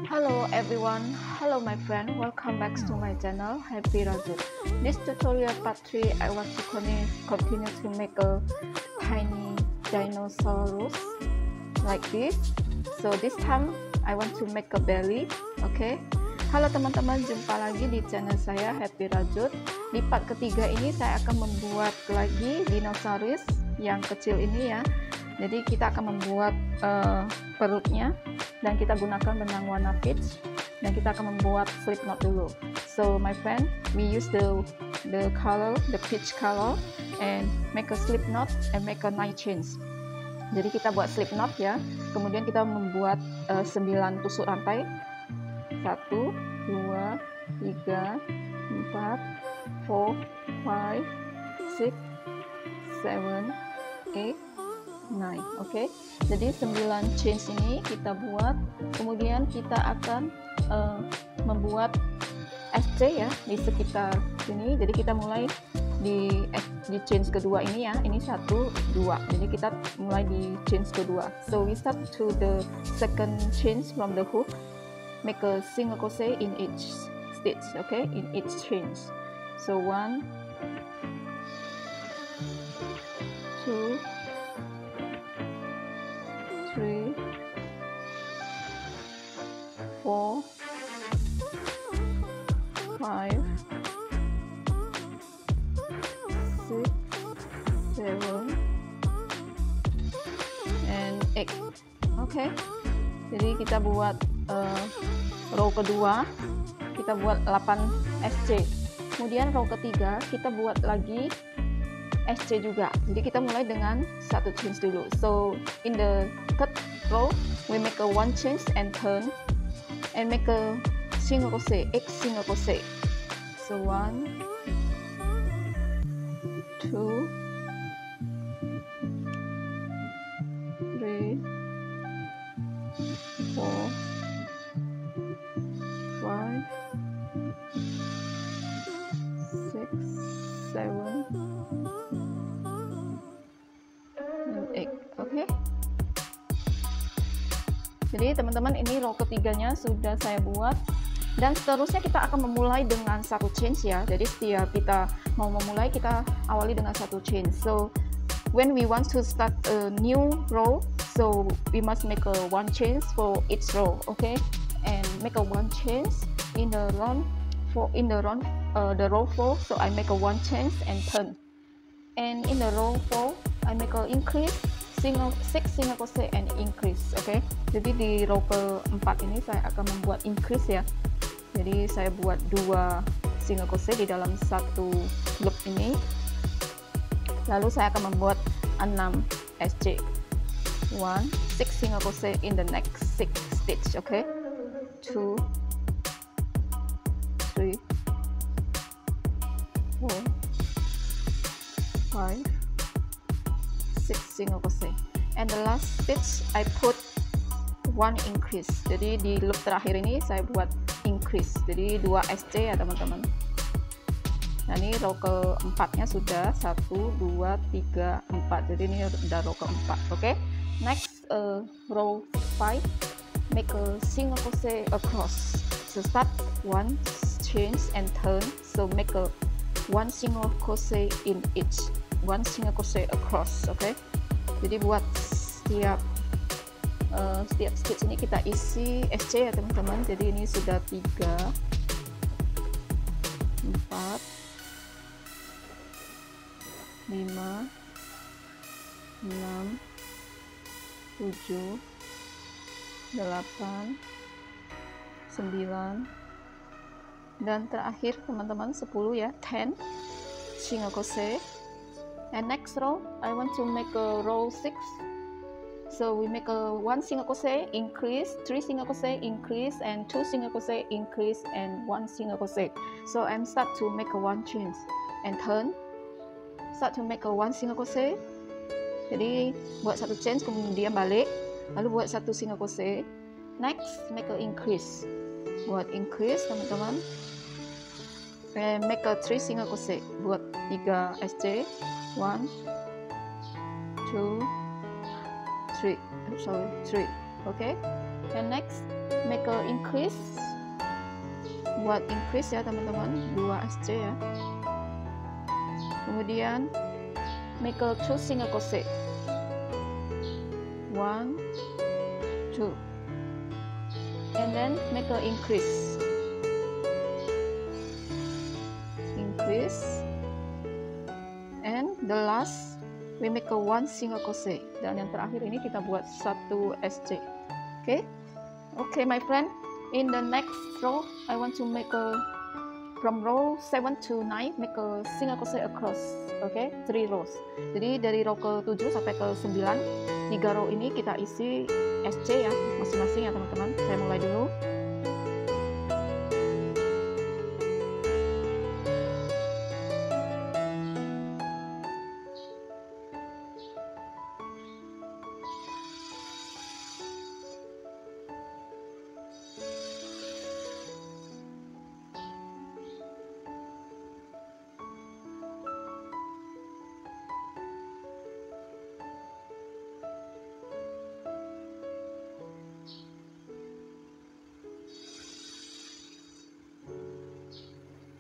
Hello everyone, hello my friend, welcome back to my channel Happy Rajut. This tutorial part 3 I want to continue to make a tiny dinosaurus like this. So this time I want to make a belly. Okay. Halo teman-teman, jumpa lagi di channel saya Happy Rajut. Di part ketiga ini saya akan membuat lagi dinosaurus yang kecil ini ya. Jadi kita akan membuat perutnya dan kita gunakan benang warna peach dan kita akan membuat slip knot dulu. So my friend, we use the color, the peach color, and make a slip knot and make a 9 chains. Jadi kita buat slip knot ya. Kemudian kita membuat 9 tusuk rantai. 1, 2, 3, 4, 4, 5, 6, 7, 8, 9. Oke. Jadi 9 chains ini kita buat, kemudian kita akan membuat SC ya di sekitar sini. Jadi kita mulai di chains kedua ini ya. Ini 1, 2. Jadi kita mulai di chains kedua. So we start to the second chains from the hook. Make a single crochet in each stitch, okay, in each chains. So 1, 2, 3, 4, 5, 6, 7, and 8. Okay. Jadi kita buat row kedua, kita buat 8 SC. Kemudian row ketiga kita buat lagi SC juga. Jadi kita mulai dengan 1 chains dulu. So in the third row we make a 1 chains and turn and make a single crochet, 8 single crochet. So 1, 2, 3, 4, 5, 6, 7, and 8. Oke. Jadi teman-teman, ini row ketiganya sudah saya buat, dan seterusnya kita akan memulai dengan 1 chains ya. Jadi setiap kita mau memulai, kita awali dengan 1 chain. So when we want to start a new row, so we must make a 1 chains for each row, okay, and make a 1 chains in the row 4. So I make a 1 chains and turn, and in the row 4 I make a increase 6 single crochet and increase. Okay, jadi di row keempat ini saya akan membuat increase ya. Jadi saya buat 2 single crochet di dalam satu loop ini, lalu saya akan membuat 6 SC. 1, 6 single crochet in the next 6 stitch. Okay, 2, 3, 4, 5, 6 single crochet, and the last stitch I put 1 increase. Jadi di loop terakhir ini saya buat increase, jadi 2 SC ya teman-teman. Nah ini row keempatnya sudah 1, 2, 3, 4. Jadi ini udah row keempat. Oke. Next row 5, make a single crochet across. So start 1 chains and turn. So make a 1 single crochet in each, 1 single crochet across. Oke. Jadi buat setiap stitch ini kita isi SC ya teman-teman. Jadi ini sudah 3, 4, 5, 6, 7, 8, 9, dan terakhir teman-teman 10 ya, 10 single crochet. And next row I want to make a row 6. So we make a 1 single crochet, increase, 3 single crochet, increase, and 2 single crochet, increase, and 1 single crochet. So I'm start to make a 1 chain and turn, start to make a 1 single crochet. Jadi buat 1 chain kemudian balik, lalu buat 1 single crochet. Next make a increase, buat increase teman-teman, and make a 3 single crochet, buat 3 SC. 1, 2, 3. Okay. And next make a increase, buat increase ya teman-teman, 2 SC ya. Kemudian make a 2 single crochet, 1 2, and then make a increase, and the last we make a 1 single crochet, dan yang terakhir ini kita buat 1 SC. Okay my friend, in the next row I want to make a, from row 7 to 9 make a single crochet across. 3 rows. Jadi dari row ke 7 sampai ke 9, 3 row ini kita isi SC ya masing-masing ya teman-teman. Saya mulai dulu.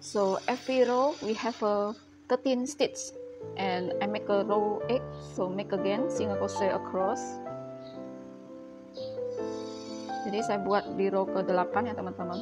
So every row we have a 13 stitch, and I make a row 8, so make again single crochet across. Jadi saya buat di row ke 8 ya teman-teman.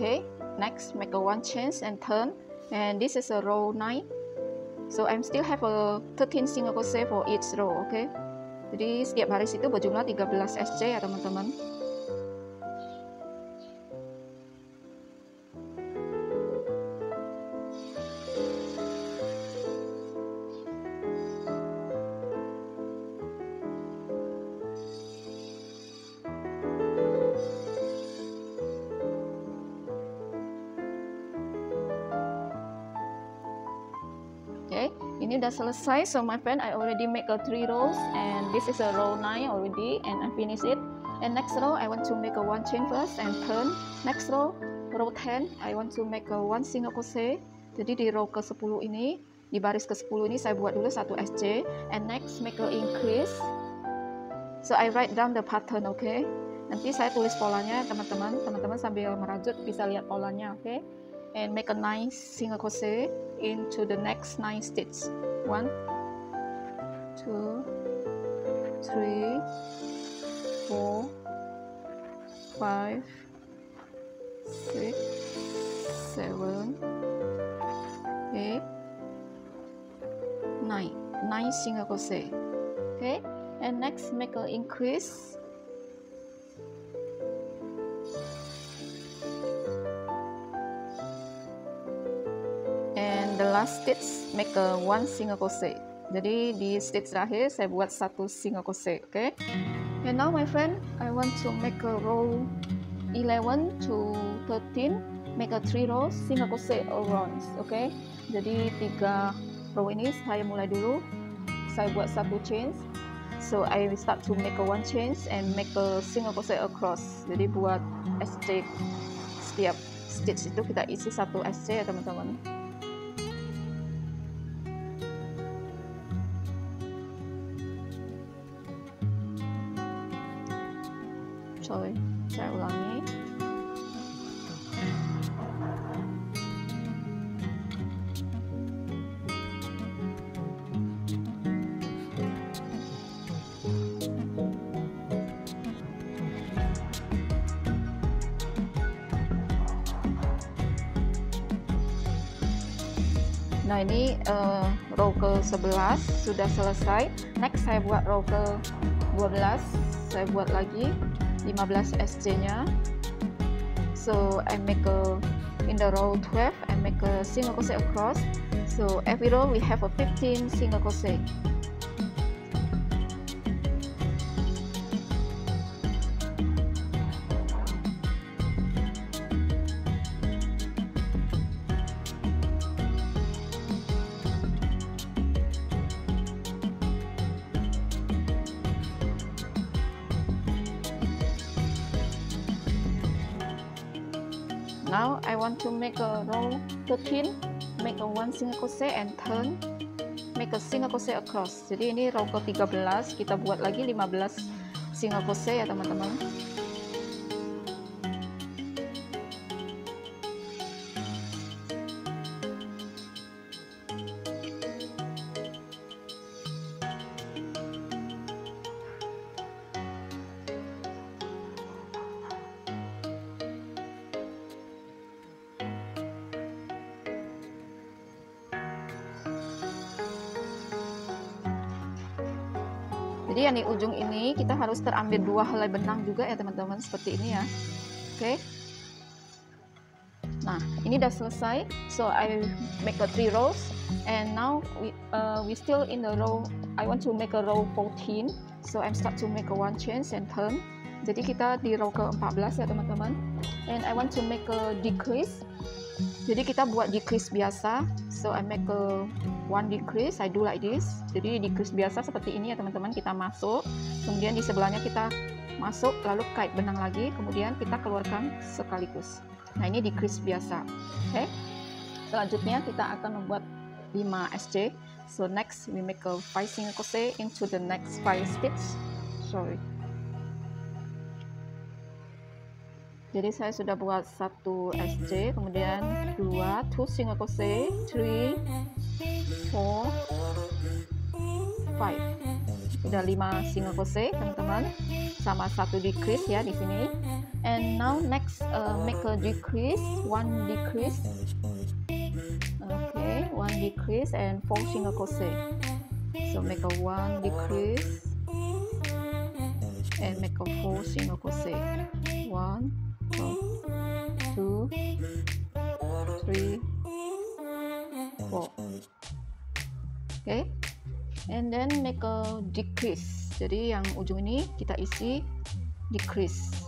Okay, next make a 1 chain and turn, and this is a row 9, so I'm still have a 13 single crochet for each row. Okay, jadi setiap baris itu berjumlah 13 SC ya teman-teman. Ini udah selesai, so my friend, I already make a 3 rows, and this is a row 9 already, and I finish it. And next row I want to make a 1 chain first and turn. Next row 10, I want to make a 1 single crochet. Jadi di row ke 10 ini, di baris ke 10 ini saya buat dulu 1 SC, and next make a increase. So I write down the pattern, okay? Nanti saya tulis polanya teman-teman. Teman-teman sambil merajut bisa lihat polanya, okay? And make a 9 single crochet into the next 9 stitch. 1 2 3 4 5 6 7 8 9 single crochet. Okay, and next make an increase. The last stitch make a 1 single crochet. Jadi di stitch terakhir saya buat 1 single crochet. Okay, and now my friend, I want to make a row 11 to 13, make a 3 rows single crochet around. Okay, jadi 3 row ini saya mulai dulu, saya buat 1 chain, so I will start to make a 1 chain and make a single crochet across. Jadi buat SC, setiap stitch itu kita isi 1 SC ya teman-teman. Sorry, saya ulangi. Nah ini row ke 11 sudah selesai. Next saya buat row ke 12, saya buat lagi 15 SC nya. So I make a, in the row 12 I make a single crochet across. So every row we have a 15 single crochet. Now I want to make a row 13, make a 1 single crochet and turn, make a single crochet across. Jadi ini row ke-13, kita buat lagi 15 single crochet ya teman-teman. Jadi yang di ujung ini kita harus terambil 2 helai benang juga ya teman-teman, seperti ini ya. Oke. Nah, ini udah selesai. So I make a 3 rows and now we still in the row. I want to make a row 14. So I'm start to make a 1 chain and turn. Jadi kita di row ke-14 ya teman-teman. And I want to make a decrease. Jadi kita buat decrease biasa. So I make a 1 decrease, I do like this. Jadi decrease biasa seperti ini ya teman-teman, kita masuk, kemudian di sebelahnya kita masuk, lalu kait benang lagi, kemudian kita keluarkan sekaligus. Nah, ini decrease biasa. Oke. Selanjutnya kita akan membuat 5 SJ. So next we make a 5 single crochet into the next 5 stitch. Sorry. Jadi saya sudah buat 1 SJ, kemudian 2 single crochet, 3, 4, 5. Udah 5 single crochet teman-teman, sama 1 decrease ya di sini. And now next make a decrease, 1 decrease. Okay, 1 decrease and 4 single crochet. So make a 1 decrease and make a 4 single crochet. 1, 2, 3, 4. Okay, and then make a decrease. Jadi yang ujung ini kita isi decrease.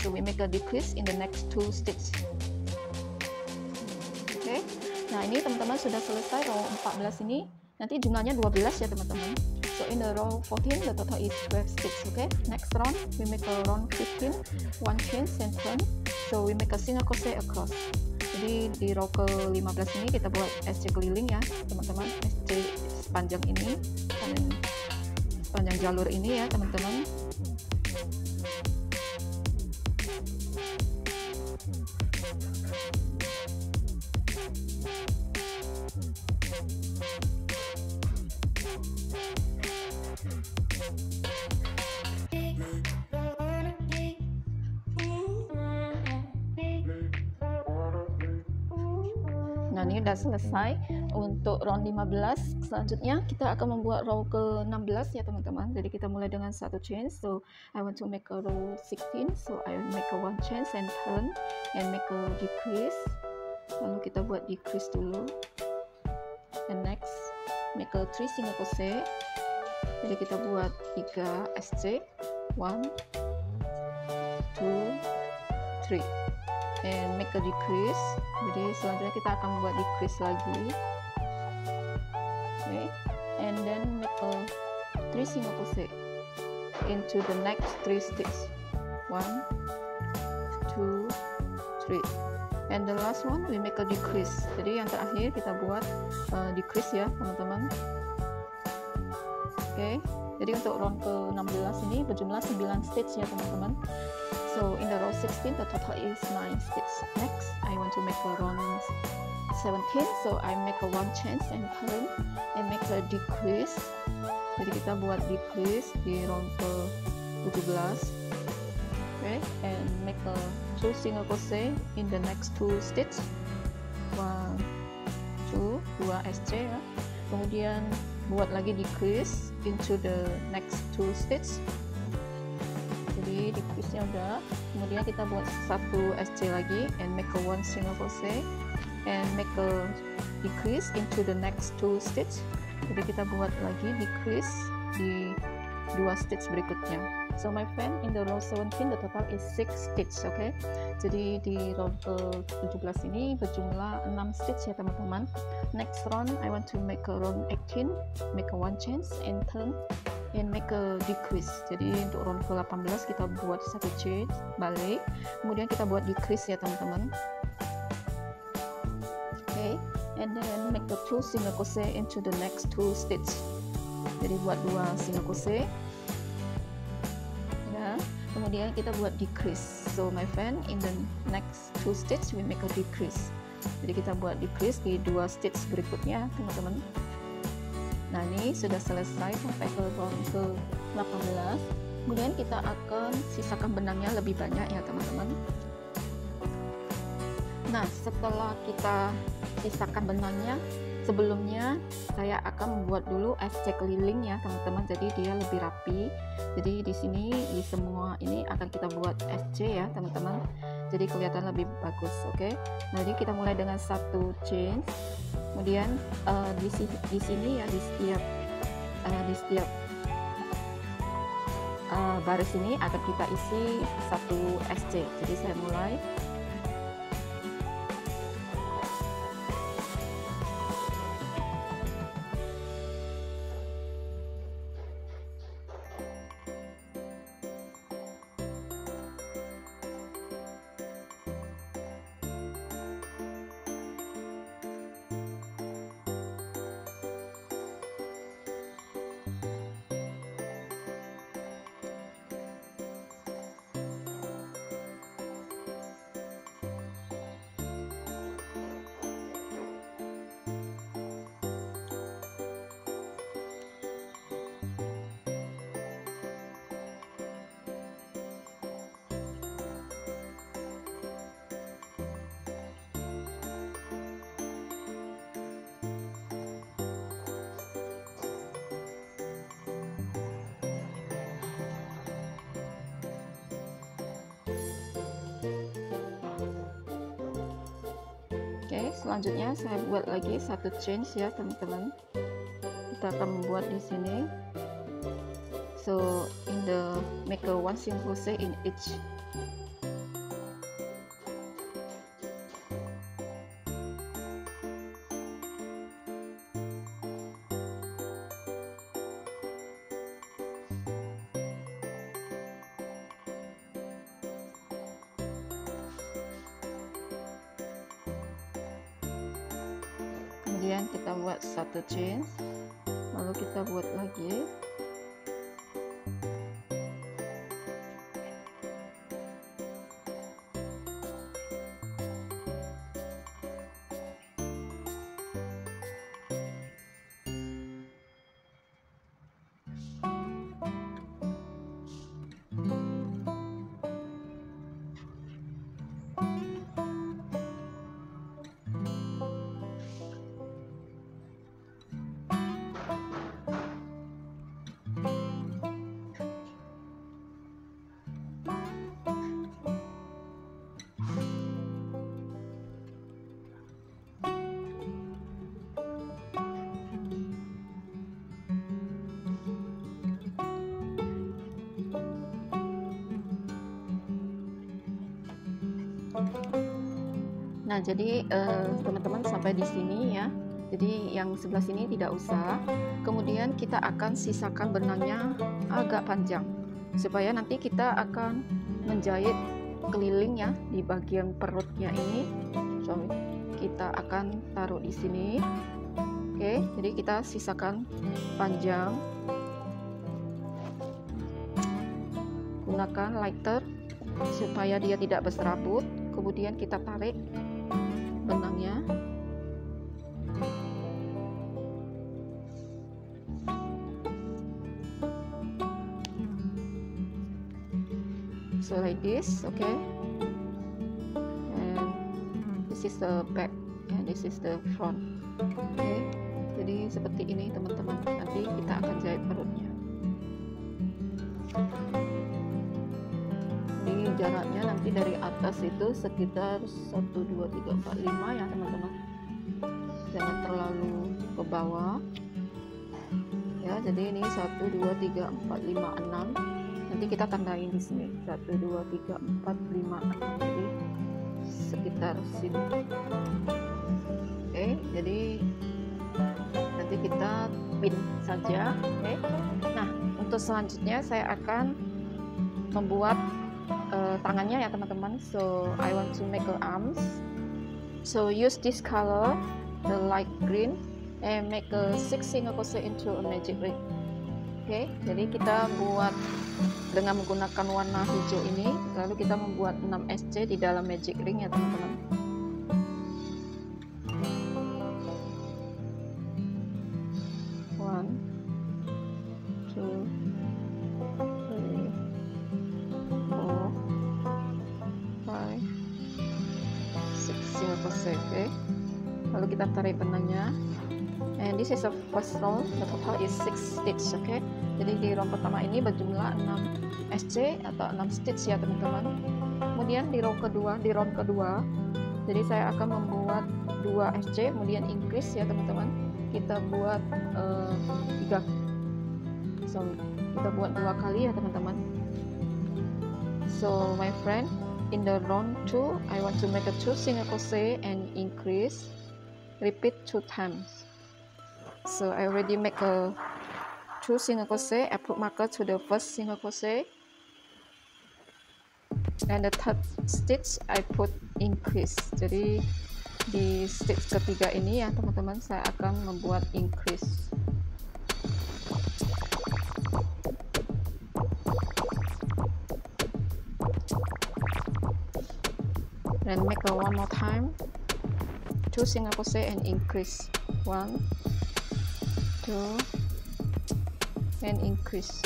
So we make a decrease in the next 2 stitch. Okay, nah ini teman-teman sudah selesai row 14 ini. Nanti jumlahnya 12 ya teman-teman. So in the row 14 the total is 12 stitch. Okay, next round we make a round 15, 1 chain and turn. So we make a single crochet across. Jadi di row ke-15 ini kita buat SJ keliling ya teman-teman, SJ sepanjang ini, sepanjang jalur ini ya teman-teman. Nah, ini udah selesai untuk round 15. Selanjutnya kita akan membuat row ke-16 ya teman-teman. Jadi kita mulai dengan 1 chain. So I want to make a row 16. So I will make a 1 chain and turn and make a decrease. Lalu kita buat decrease dulu. And next make a 3 single crochet. Jadi kita buat 3 SJ. 1, 2, 3. And make a decrease. Jadi selanjutnya kita akan membuat decrease lagi. Okay, and then make a 3 single crochet into the next 3 stitch. 1, 2, 3. And the last one we make a decrease. Jadi yang terakhir kita buat decrease ya teman-teman. Okay, jadi untuk round ke-16 ini berjumlah 9 stitch ya teman-teman. So in the row 16 the total is 9 stitch. Next I want to make a round 17. So I make a 1 chain and turn and make a decrease. Jadi kita buat decrease di round ke-17. Okay, and make a 2 single crochet in the next 2 stitch. 1, 2 SJ ya. Kemudian buat lagi decrease into the next 2 stitch. Jadi decrease-nya udah, kemudian kita buat 1 SJ lagi and make a 1 single crochet and make a decrease into the next 2 stitch. Jadi kita buat lagi decrease di 2 stitch berikutnya. So my friend, in the row 17 the total is 6 stitch. Okay, jadi di row ke-17 ini berjumlah 6 stitch ya teman-teman. Next round I want to make a round 18, make a 1 chain and turn and make a decrease. Jadi untuk round ke 18 kita buat satu chain balik, kemudian kita buat decrease ya teman-teman. Okay, and then make the 2 single crochet into the next 2 stitch. Jadi buat 2 single crochet ya, kemudian kita buat decrease. So my friend, in the next 2 stitch we make a decrease. Jadi kita buat decrease di 2 stitch berikutnya teman-teman. Nah, ini sudah selesai sampai ke round ke 18. Kemudian kita akan sisakan benangnya lebih banyak ya teman-teman. Nah, setelah kita sisakan benangnya, sebelumnya saya akan membuat dulu SC keliling ya teman-teman, jadi dia lebih rapi. Jadi di sini di semua ini akan kita buat SC ya teman-teman, jadi kelihatan lebih bagus. Oke, nah, jadi kita mulai dengan satu chain, kemudian di sini ya di setiap baris ini akan kita isi satu SC. Jadi saya mulai. Oke, selanjutnya saya buat lagi satu chain ya teman-teman. Kita akan membuat di sini. So in the make a 1 single crochet in each. Kemudian kita buat satu chain, lalu kita buat lagi. Nah, jadi teman-teman sampai di sini ya. Jadi yang sebelah sini tidak usah. Kemudian kita akan sisakan benangnya agak panjang supaya nanti kita akan menjahit keliling ya di bagian perutnya ini. So, kita akan taruh di sini. Oke, jadi kita sisakan panjang. Gunakan lighter supaya dia tidak berserabut. Kemudian kita tarik benangnya. So like this, okay, and this is the back and this is the front. Okay, jadi seperti ini teman-teman, nanti kita akan jahit perutnya. Ini jaraknya nanti dari atas itu sekitar 1, 2, 3, 4, 5 ya teman-teman, jangan terlalu ke bawah ya. Jadi ini 1, 2, 3, 4, 5, 6. Nanti kita tandain di sini 1, 2, 3, 4, 5, 6. Jadi sekitar sini. Oke, jadi nanti kita pin saja. Oke. Nah, untuk selanjutnya saya akan membuat tangannya ya teman-teman. So I want to make a arms. So use this color, the light green, and make a 6 single crochet into a magic ring. Oke, jadi kita buat dengan menggunakan warna hijau ini, lalu kita membuat 6 SC di dalam magic ring ya teman-teman. One, two, three, four, five, six single crochet. Oke, lalu kita tarik benangnya. And this is the first row, the total is 6 stitch. Oke, jadi di row pertama ini berjumlah 6 SC atau 6 stitch ya teman-teman. Kemudian di row kedua, jadi saya akan membuat 2 SC, kemudian increase ya teman-teman. Kita buat 3, so kita buat 2 kali ya teman-teman. So my friend, in the round 2 I want to make a 2 single crochet and increase, repeat 2 times. So I already make a 2 single crochet. I put marker to the first single crochet, and the third stitch I put increase. Jadi di stitch ketiga ini ya teman-teman, saya akan membuat increase. Then make a one more time, 2 single crochet and increase. 1, 2, and increase.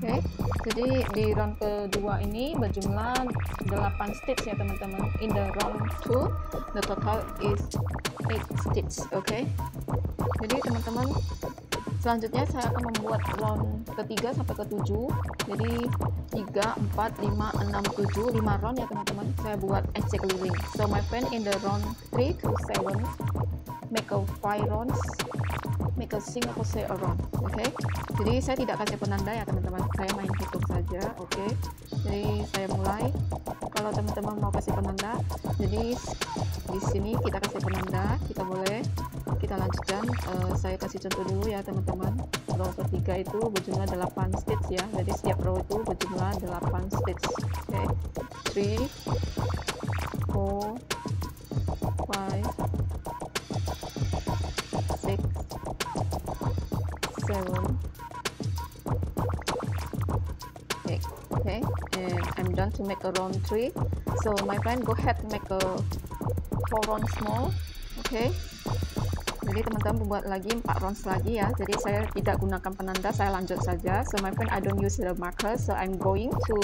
Oke, jadi di round kedua ini berjumlah 8 stitch ya teman-teman. In the round 2 the total is 8 stitch. Oke, jadi teman-teman, selanjutnya saya akan membuat round ketiga sampai ke 7. Jadi 3, 4, 5, 6, 7, 5 round ya teman-teman. Saya buat SC keliling. So my friend, in the round 3 to 7 make a 5 rounds, make a single crochet around. Oke, jadi saya tidak kasih penanda ya teman-teman, saya main hitung saja. Oke, jadi saya mulai. Kalau teman-teman mau kasih penanda, jadi di sini kita kasih penanda, kita boleh, kita lanjutkan. Saya kasih contoh dulu ya teman-teman. Row ketiga itu berjumlah 8 stitch ya, jadi setiap row itu berjumlah 8 stitch. Oke, 3, 4, 5, 6, 7, 8. Okay, and I'm done to make a round 3. So my friend, go ahead make a 4 rounds more. Okay, jadi teman-teman buat lagi 4 rounds lagi ya. Jadi saya tidak gunakan penanda, saya lanjut saja. So my friend, I don't use the marker, so I'm going to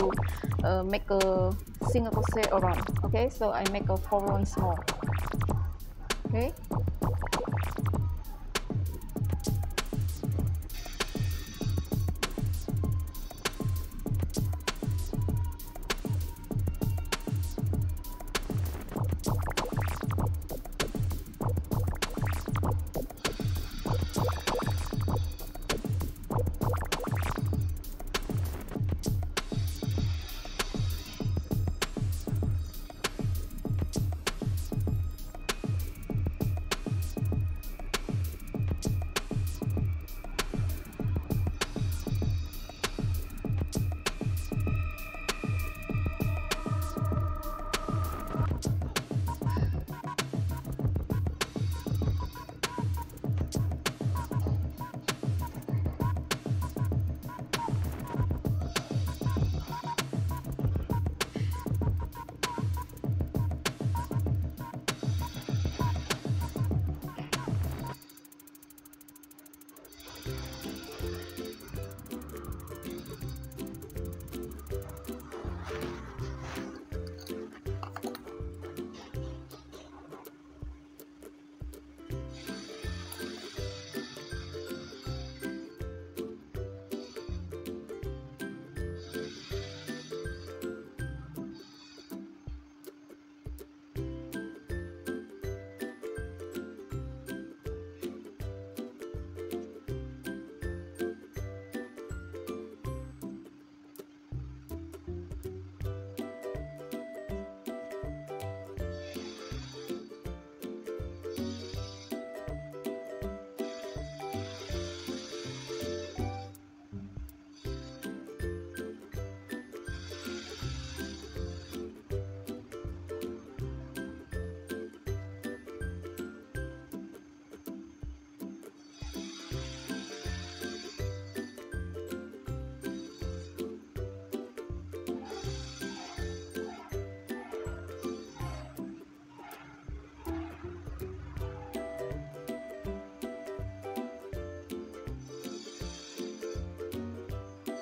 make a single crochet around. Okay, so I make a 4 rounds more. Okay.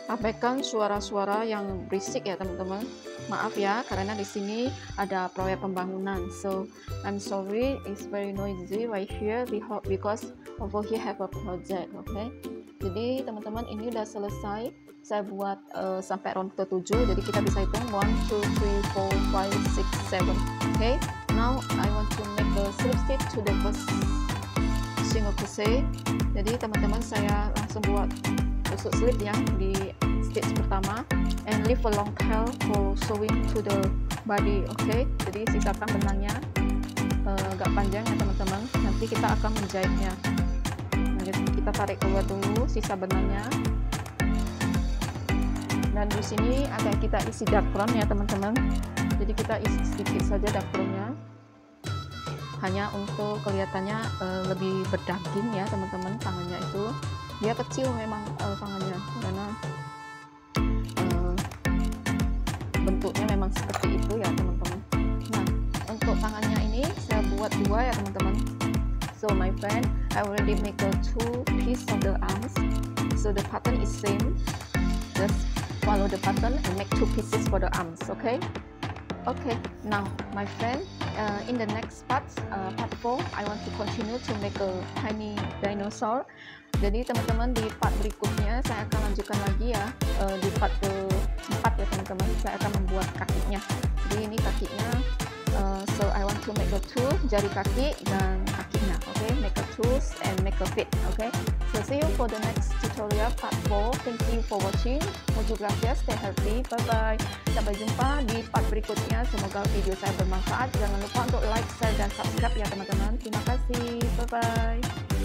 abaikan suara-suara yang berisik ya teman-teman. Maaf ya, karena di sini ada proyek pembangunan. So I'm sorry, it's very noisy right here because over here have a project. Okay, jadi teman-teman ini udah selesai. Saya buat sampai round ke-7, jadi kita bisa hitung 1, 2, 3, 4, 5, 6, 7. Okay, now I want to make a slip stitch to the first single crochet. Jadi teman-teman saya langsung buat tusuk slip ya di stitch pertama, and leave a long tail for sewing to the body. Okay, jadi sisakan benangnya agak panjang ya teman-teman, nanti kita akan menjahitnya. Nah, kita tarik keluar dulu sisa benangnya, dan di sini agak kita isi dakron ya teman-teman. Jadi kita isi sedikit saja dakronnya, hanya untuk kelihatannya lebih berdaging ya teman-teman. Tangannya itu dia kecil memang tangannya, karena bentuknya memang seperti itu ya teman-teman. Nah, untuk tangannya ini saya buat 2 ya teman-teman. So my friend, I already make a 2 piece of the arms, so the pattern is same. Just follow the pattern and make 2 pieces for the arms. Okay, now my friend, in the next part 4, I want to continue to make a tiny dinosaur. Jadi teman-teman, di part berikutnya saya akan lanjutkan lagi ya, di part ke-4 ya teman-teman. Saya akan membuat kakinya. Jadi ini kakinya, so I want to make the 2 jari kaki dan kakinya. Okay, make a tools and make a fit. Okay, so see you for the next tutorial part 4. Thank you for watching. Muchas gracias, stay healthy, bye bye. Sampai jumpa di part berikutnya. Semoga video saya bermanfaat. Jangan lupa untuk like, share dan subscribe ya teman-teman. Terima kasih, bye bye.